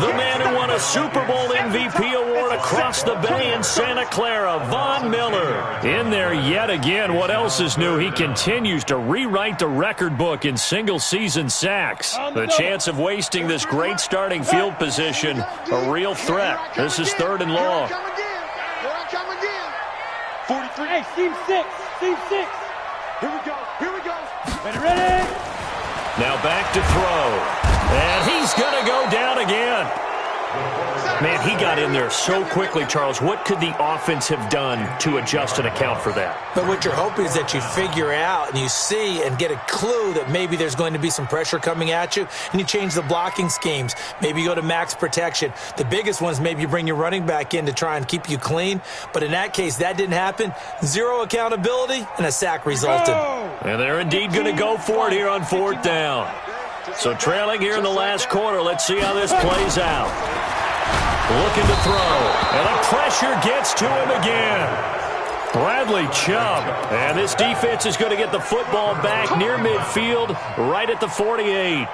The man who won a Super Bowl MVP award across the bay in Santa Clara, Von Miller. In there yet again. What else is new? He continues to rewrite the record book in single-season sacks. The chance of wasting this great starting field position, a real threat. This is 3rd and long. Here I come again. 43. Hey, Team 6. Here we go. Ready? Now back to throw. And he's going to go down again. Man, he got in there so quickly, Charles. What could the offense have done to adjust and account for that? But what you're hoping is that you figure out and you see and get a clue that maybe there's going to be some pressure coming at you, and you change the blocking schemes. Maybe you go to max protection. The biggest one is maybe you bring your running back in to try and keep you clean. But in that case, that didn't happen. 0 accountability, and a sack resulted. And they're indeed going to go for it here on 4th down. So trailing here in the last quarter, let's see how this plays out. Looking to throw, and the pressure gets to him again. Bradley Chubb, and this defense is going to get the football back near midfield, right at the 48.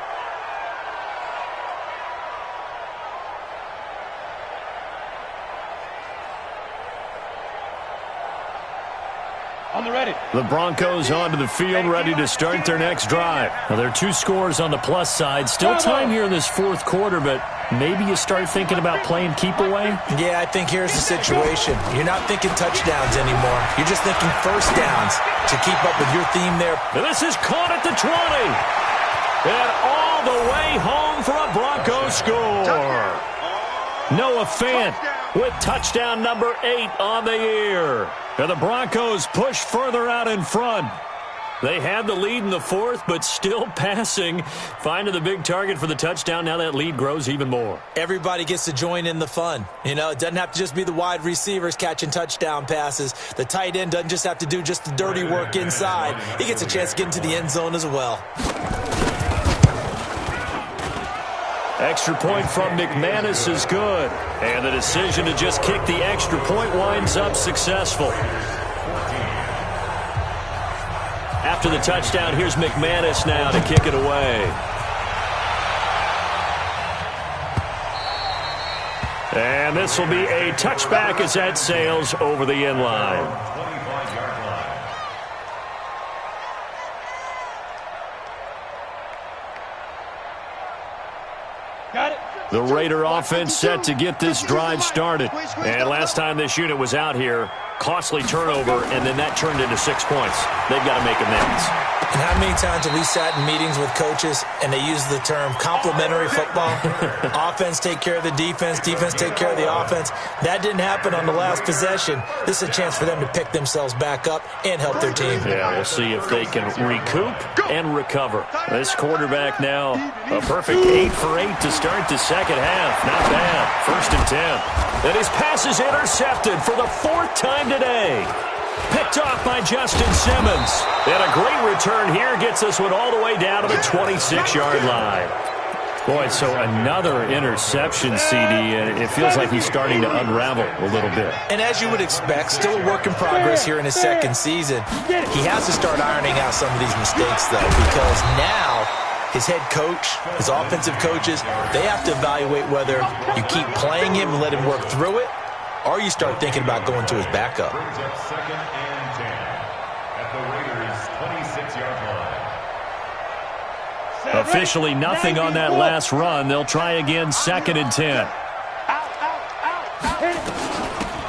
On the ready. The Broncos onto the field, ready to start their next drive. Now, there are 2 scores on the plus side. Still time here in this 4th quarter, but maybe you start thinking about playing keep away? Yeah, I think here's the situation. You're not thinking touchdowns anymore. You're just thinking first downs to keep up with your theme there. And this is caught at the 20. And all the way home for a Broncos score. Noah Fant with touchdown number 8 on the year. And the Broncos push further out in front. They had the lead in the fourth, but still passing. Finding the big target for the touchdown. Now that lead grows even more. Everybody gets to join in the fun. You know, it doesn't have to just be the wide receivers catching touchdown passes. The tight end doesn't just have to do just the dirty work inside. He gets a chance to get into the end zone as well. Extra point from McManus is good. And the decision to just kick the extra point winds up successful. After the touchdown, here's McManus now to kick it away. And this will be a touchback as that sails over the end line. Got it. The Raider offense set to get this drive started. And last time this unit was out here, costly turnover, and then that turned into 6 points. They've got to make amends. And how many times have we sat in meetings with coaches and they use the term complementary football? Offense take care of the defense, defense take care of the offense. That didn't happen on the last possession. This is a chance for them to pick themselves back up and help their team. Yeah, we'll see if they can recoup and recover. This quarterback now, a perfect 8 for 8 to start the second half. Not bad. 1st and 10. And his pass is intercepted for the 4th time today. Picked off by Justin Simmons. And a great return here gets this one all the way down to the 26-yard line. Boy, so another interception, CD. It feels like he's starting to unravel a little bit. And as you would expect, still a work in progress here in his second season. He has to start ironing out some of these mistakes, though, because now his head coach, his offensive coaches, they have to evaluate whether you keep playing him and let him work through it, or you start thinking about going to his backup. Brings up 2nd and 10 at the Raiders' 26-yard line. Officially nothing on that last run. They'll try again 2nd and 10.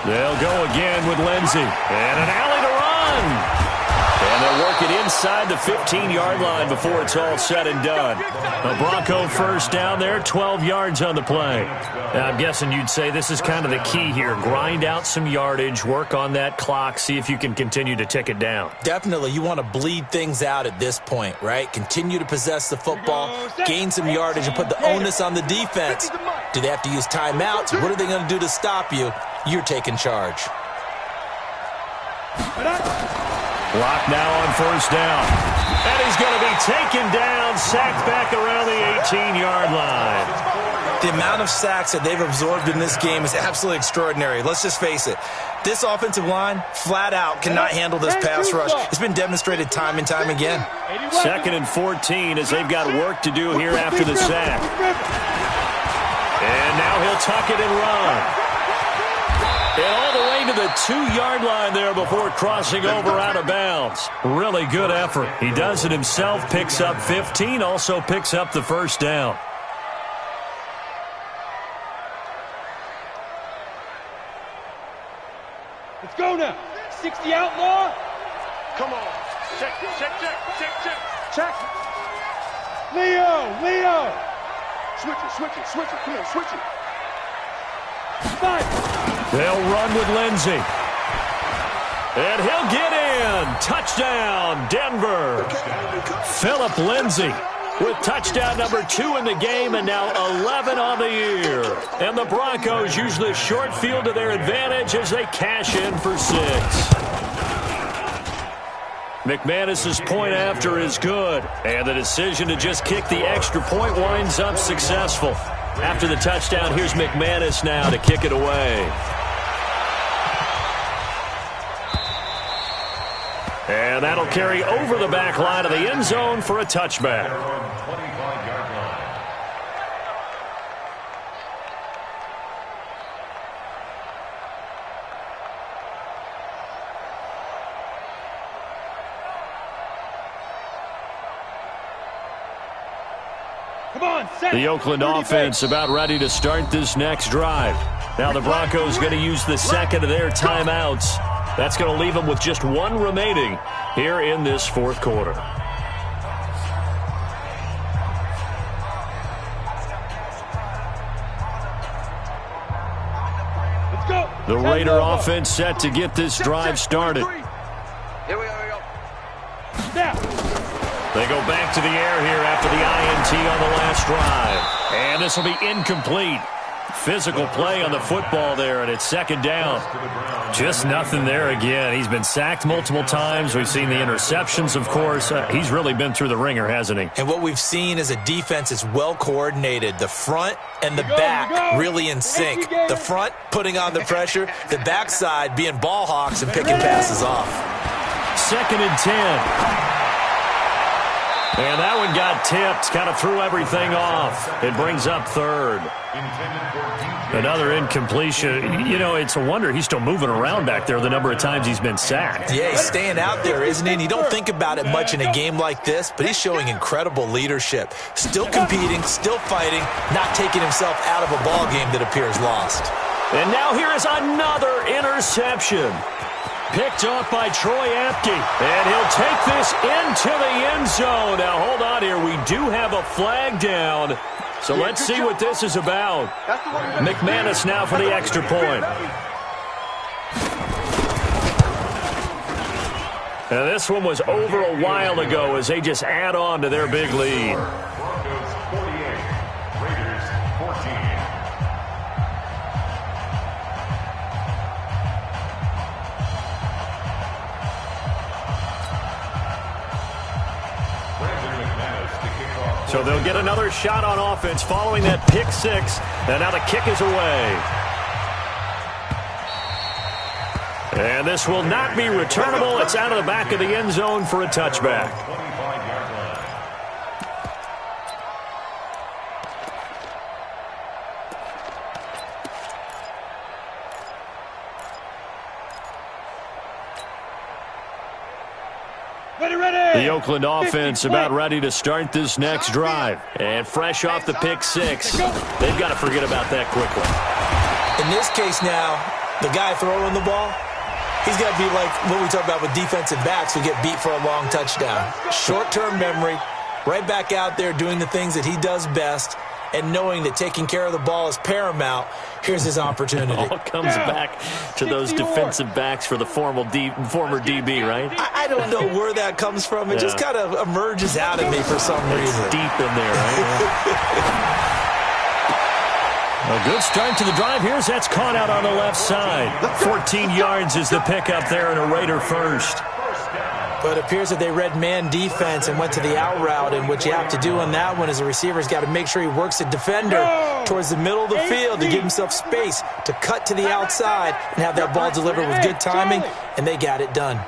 They'll go again with Lindsey. And an alley to run. And they'll work it inside the 15-yard line before it's all said and done. A Bronco first down there, 12 yards on the play. Now, I'm guessing you'd say this is kind of the key here. Grind out some yardage, work on that clock, see if you can continue to tick it down. Definitely, you want to bleed things out at this point, right? Continue to possess the football, gain some yardage, and put the onus on the defense. Do they have to use timeouts? What are they going to do to stop you? You're taking charge. Block now on 1st down. And he's going to be taken down, sacked back around the 18-yard line. The amount of sacks that they've absorbed in this game is absolutely extraordinary. Let's just face it. This offensive line, flat out, cannot handle this pass rush. It's been demonstrated time and time again. 2nd and 14 as they've got work to do here after the sack. And now he'll tuck it and run. And all the way to the 2-yard line there before crossing over out of bounds. Really good effort. He does it himself, picks up 15, also picks up the 1st down. Let's go now. 60 outlaw. Come on. Check. Leo. Switch it. Come on, switch it. 5. They'll run with Lindsey. And he'll get in. Touchdown, Denver. Phillip Lindsey with touchdown number 2 in the game and now 11 on the year. And the Broncos use this short field to their advantage as they cash in for 6. McManus's point after is good. And the decision to just kick the extra point winds up successful. After the touchdown, here's McManus now to kick it away. And that'll carry over the back line of the end zone for a touchback. Come on, set. The Oakland offense about ready to start this next drive. Now the Broncos going to use the second of their timeouts. That's going to leave them with just 1 remaining here in this 4th quarter. Let's go. The Raider offense set to get this drive started. Here we go. They go back to the air here after the INT on the last drive. And this will be incomplete. Physical play on the football there, and it's second down. Just nothing there again. He's been sacked multiple times. We've seen the interceptions, of course. He's really been through the ringer, hasn't he? And what we've seen is a defense that's well coordinated. The front and the back really in sync. The front putting on the pressure, the backside being ball hawks and picking passes off. 2nd and 10. And that one got tipped, kind of threw everything off. It brings up 3rd. Another incompletion. You know, it's a wonder he's still moving around back there the number of times he's been sacked. Yeah, he's staying out there, isn't he? And you don't think about it much in a game like this, but he's showing incredible leadership. Still competing, still fighting, not taking himself out of a ball game that appears lost. And now here is another interception. Picked off by Troy Apke. And he'll take this into the end zone. Now, hold on here. We do have a flag down. So let's see what this is about. McManus now for the extra point. Now, this one was over a while ago as they just add on to their big lead. Broncos 48, Raiders 14. So they'll get another shot on offense following that pick 6. And now the kick is away. And this will not be returnable. It's out of the back of the end zone for a touchback. 25-yard line. The Oakland offense about ready to start this next drive. And fresh off the pick 6, they've got to forget about that quickly. In this case now, the guy throwing the ball, he's got to be like what we talk about with defensive backs who get beat for a long touchdown. Short-term memory, right back out there doing the things that he does best, and knowing that taking care of the ball is paramount. Here's his opportunity. It all comes back to those defensive backs for the former DB, right? I don't know where that comes from. It just kind of emerges out of me for some reason. It's deep in there, right? A good start to the drive. Here's that's caught out on the left side. 14 yards is the pickup there, and a Raider first. But it appears that they read man defense and went to the out route, and what you have to do on that one is the receiver's got to make sure he works the defender towards the middle of the field to give himself space to cut to the outside and have that ball delivered with good timing, and they got it done.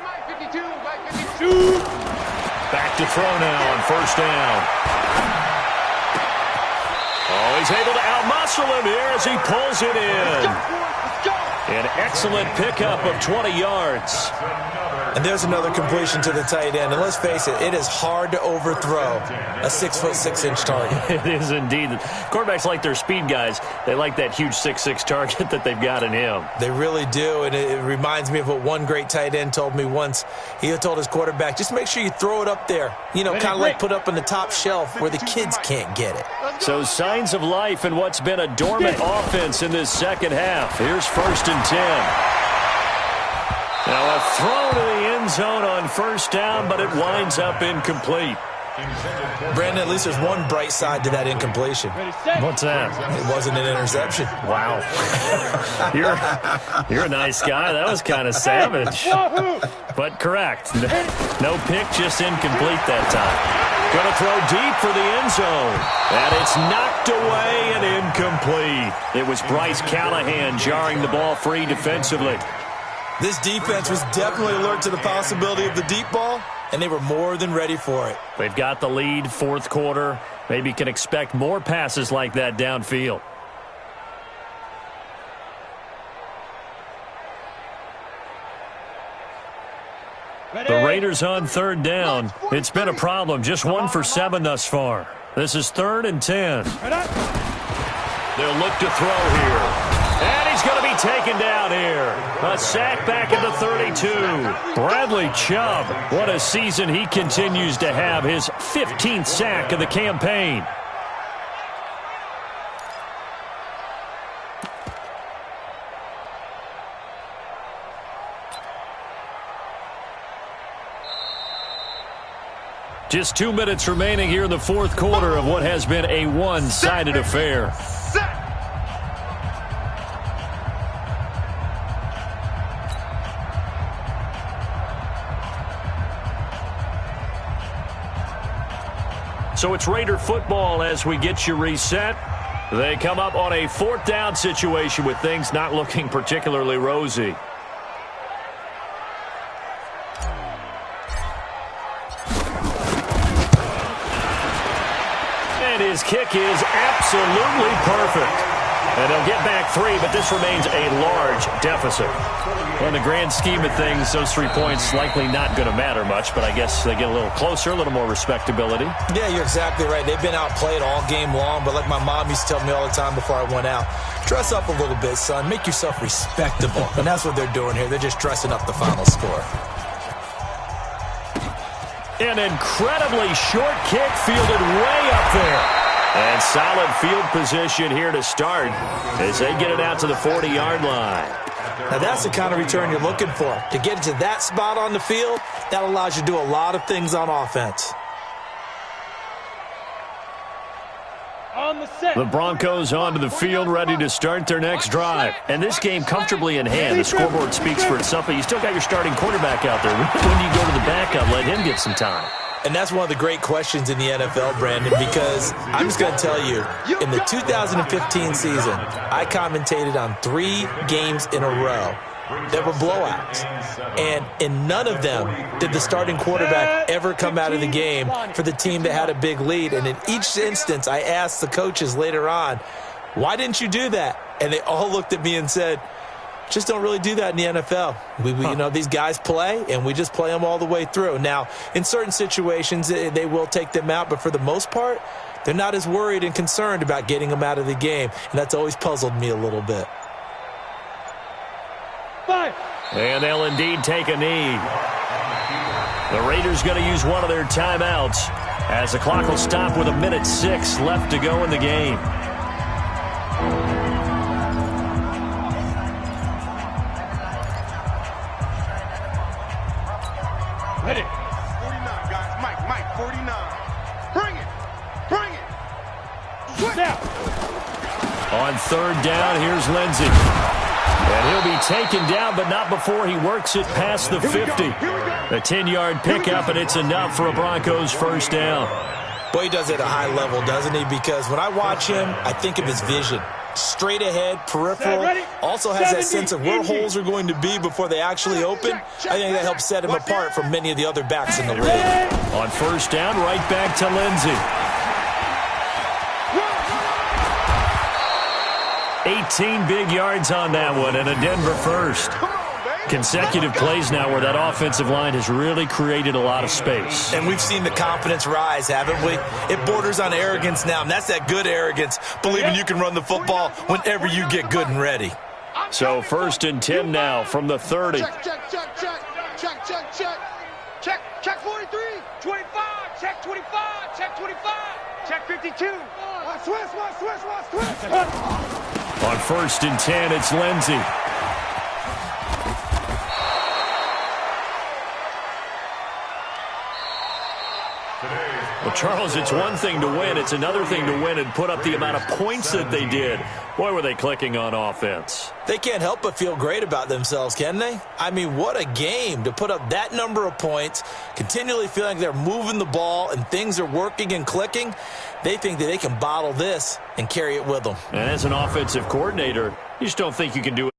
Back to throw now on first down. Oh, he's able to outmuscle him here as he pulls it in. An excellent pickup of 20 yards. And there's another completion to the tight end. And let's face it, it is hard to overthrow a 6'6" target. It is indeed. Quarterbacks like their speed guys. They like that huge 6'6" target that they've got in him. They really do. And it reminds me of what one great tight end told me once. He told his quarterback, just make sure you throw it up there. You know, kind of like put up on the top shelf where the kids can't get it. So signs of life in what's been a dormant offense in this second half. Here's 1st and 10. Now a throw to the end zone on first down, but it winds up incomplete. Brandon, at least there's one bright side to that incompletion. What's that? It wasn't an interception. Wow. You're a nice guy. That was kind of savage. But correct. No pick, just incomplete that time. Going to throw deep for the end zone. And it's knocked away and incomplete. It was Bryce Callahan jarring the ball free defensively. This defense was definitely alert to the possibility of the deep ball, and they were more than ready for it. They've got the lead, fourth quarter. Maybe can expect more passes like that downfield. The Raiders on 3rd down. It's been a problem. Just 1 for 7 thus far. This is 3rd and 10. They'll look to throw here. And he's going to be taken down here. A sack back at the 32. Bradley Chubb, what a season he continues to have. His 15th sack of the campaign. Just 2 minutes remaining here in the fourth quarter of what has been a one-sided affair. So it's Raider football as we get you reset. They come up on a fourth down situation with things not looking particularly rosy. And his kick is absolutely perfect. And they'll get back 3, but this remains a large deficit. Well, in the grand scheme of things, those 3 points likely not going to matter much, but I guess they get a little closer, a little more respectability. Yeah, you're exactly right. They've been outplayed all game long, but like my mom used to tell me all the time before I went out, dress up a little bit, son. Make yourself respectable. And that's what they're doing here. They're just dressing up the final score. An incredibly short kick fielded way up there. And solid field position here to start as they get it out to the 40-yard line. Now that's the kind of return you're looking for. To get to that spot on the field, that allows you to do a lot of things on offense. The Broncos onto the field, ready to start their next drive. And this game comfortably in hand. The scoreboard speaks for itself, but you still got your starting quarterback out there. When do you go to the backup? Let him get some time. And that's one of the great questions in the NFL, Brandon, because I'm just going to tell you, in the 2015 season, I commentated on 3 games in a row that were blowouts. And in none of them did the starting quarterback ever come out of the game for the team that had a big lead. And in each instance, I asked the coaches later on, why didn't you do that? And they all looked at me and said, just don't really do that in the NFL. You know, these guys play, and we just play them all the way through. Now, in certain situations, they will take them out, but for the most part, they're not as worried and concerned about getting them out of the game, and that's always puzzled me a little bit. And they'll indeed take a knee. The Raiders going to use one of their timeouts as the clock will stop with 1:06 left to go in the game. Ready. 49, guys. Mike, 49. Bring it. Switch. Now. On third down, here's Lindsey. And he'll be taken down, but not before he works it past the 50. A 10-yard pickup, and it's enough for a Broncos first down. Boy, he does it at a high level, doesn't he? Because when I watch him, I think of his vision. Straight ahead, peripheral, also has that sense of where holes are going to be before they actually open. I think that helps set him apart from many of the other backs in the league. On first down, right back to Lindsey. 18 big yards on that one, and a Denver first. Consecutive plays now where that offensive line has really created a lot of space. And we've seen the confidence rise, haven't we? It borders on arrogance now, and that's that good arrogance, believing you can run the football whenever you get good and ready. So 1st and 10 now from the 30. Check 43. 25. Check 25. Check 25. Check 52. Switch. On 1st and 10, it's Lindsey. Well, Charles, it's one thing to win. It's another thing to win and put up the amount of points that they did. Boy, were they clicking on offense. They can't help but feel great about themselves, can they? I mean, what a game to put up that number of points, continually feeling they're moving the ball and things are working and clicking. They think that they can bottle this and carry it with them. And as an offensive coordinator, you just don't think you can do it.